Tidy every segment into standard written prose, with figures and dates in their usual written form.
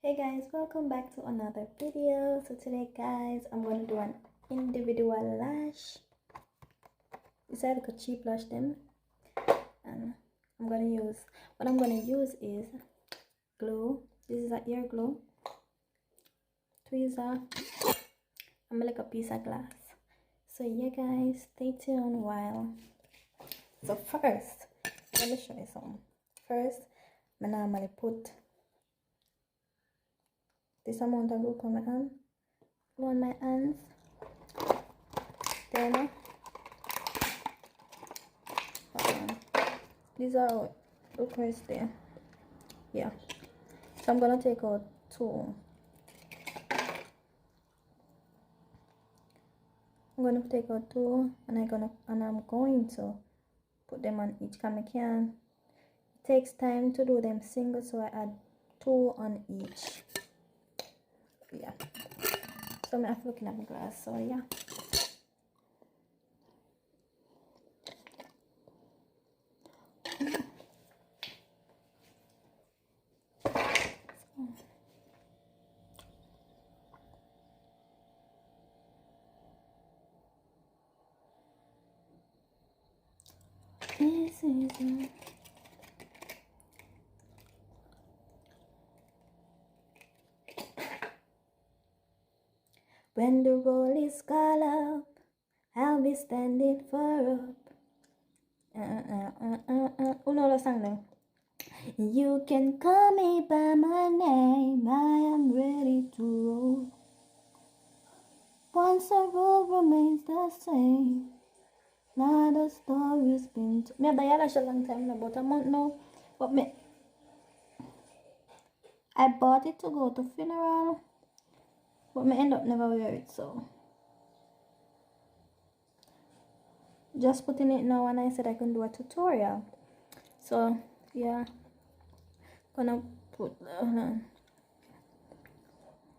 Hey guys, welcome back to another video. So today guys, I'm going to do an individual lash. This is like a cheap lash then. And what I'm going to use is glue. This is a ear glue, tweezer, and like a piece of glass. So yeah guys, stay tuned so first, let me show you something. First, I normally put this amount of glue on my hand, glue on my hands. Then these are look right there. Yeah. So I'm gonna take out two. I'm gonna take out two, and I'm going to put them on each camera can. It takes time to do them single, so I add two on each. Yeah. So I'm have to look at my glass. So yeah. This is when the roll is called up, I'll be standing for up. Oh no, the song now. You can call me by my name, I am ready to roll. Once a roll remains the same. Now the story's been me have the lash a long time now, about a month now. But I bought it to go to funeral, but me end up never wear it, so just putting it now, and I said I can do a tutorial. So yeah, gonna put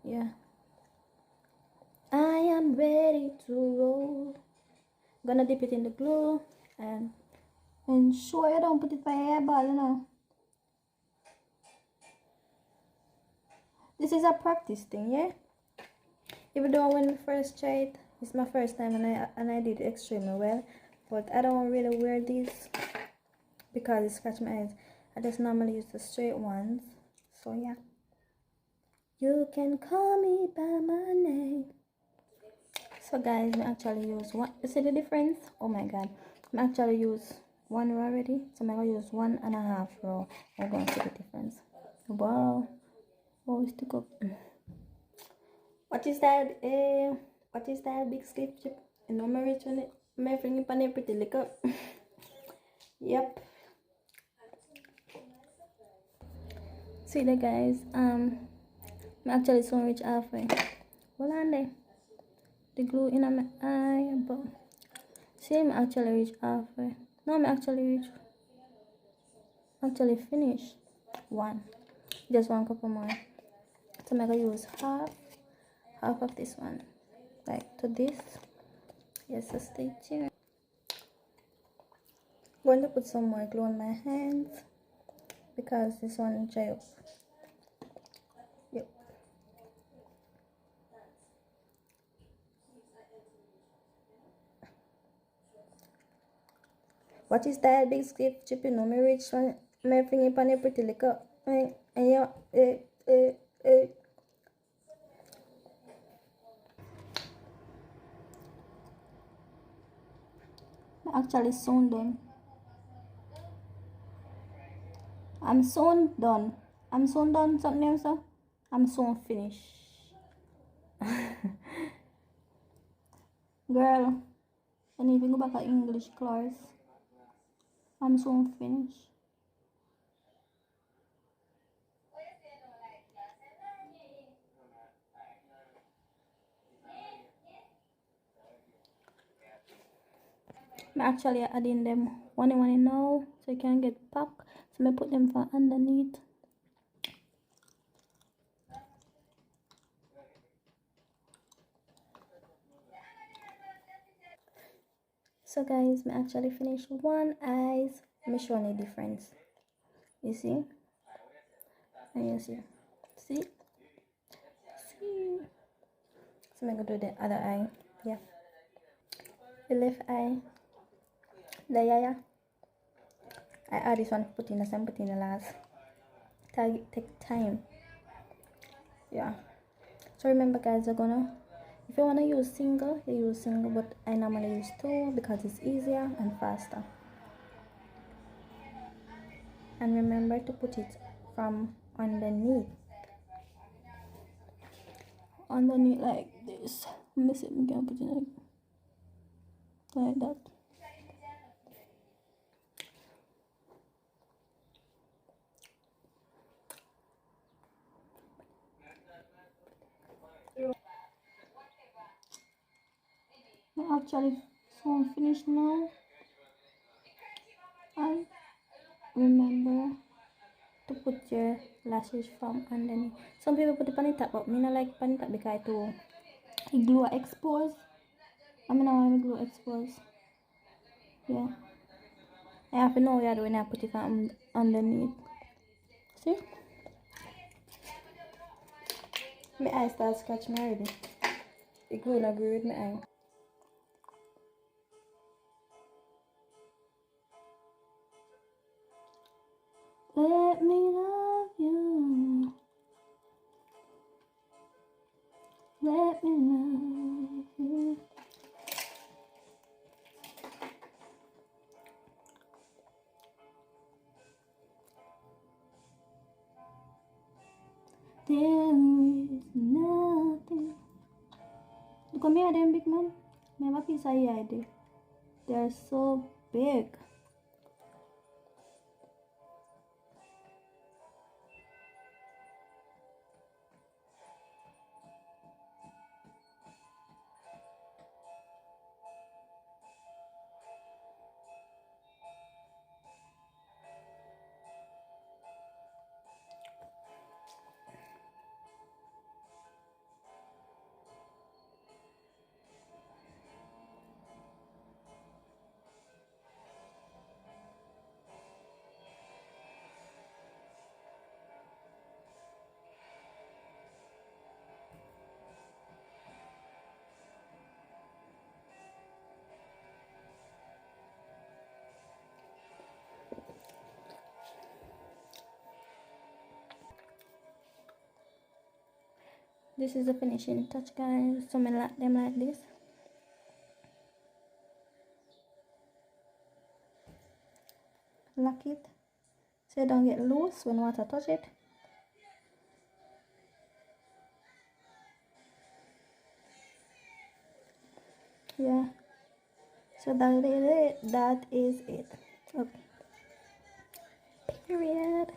yeah, I am ready to roll. Gonna dip it in the glue and ensure you don't put it by your eyeball, you know. This is a practice thing, yeah. Even though when we first tried, it's my first time, and I did extremely well. But I don't really wear these because it scratch my eyes. I just normally use the straight ones. So yeah. You can call me by my name. So guys, I actually use one. You see the difference? Oh my god. I actually use one row already. So I'm gonna use 1.5 row. I'm gonna see the difference. Wow. Oh, it's stick up. What is that? What is that big slip chip? You know my rich on it. My finger pan it pretty lick up. Yep. See the guys, I'm actually so rich halfway. Hold on there. The glue in my eye, but see, I'm actually reach halfway. No, I'm actually finished one. Just one couple more. So I'm gonna use half of this one, like to this. Yes, so stay tuned. I'm going to put some more glue on my hands because this one dry up. Yep. What is that big skip chip? You know me rich one. My finger pan it pretty lick up. And yeah, I'm actually soon done. I'm soon done. I'm soon done. Something else, sir? I'm soon finished. Girl, I need to go back to English class. I'm soon finished. I'm actually adding them one in now so you can get packed. So I put them for underneath. So guys, I actually finished one eyes. Let me show you the difference. You see? And you see? See? So I'm gonna do the other eye. Yeah. The left eye. The yeah. I add this one, put in the same, put in the last. Take time. Yeah. So remember guys, if you wanna use single, you use single, but I normally use two because it's easier and faster. And remember to put it from underneath like this. Let me see if we can put it like that. Actually, so I'm finished now. And remember to put your lashes from underneath. Some people put it on the top, but me not like on the top because it glue expose. I mean, I want to glue expose. Yeah. I have to know what you're doing. I put it from underneath. See? My eye starts scratching me already. It glue not agree with my eye. Let me love you. Let me love you. There is nothing. Look at me, I them big man. I have a piece of eye there. They're so big. This is the finishing touch, guys. So I lock them like this. Lock it so it don't get loose when water touch it. Yeah. So that is it. Okay. Period.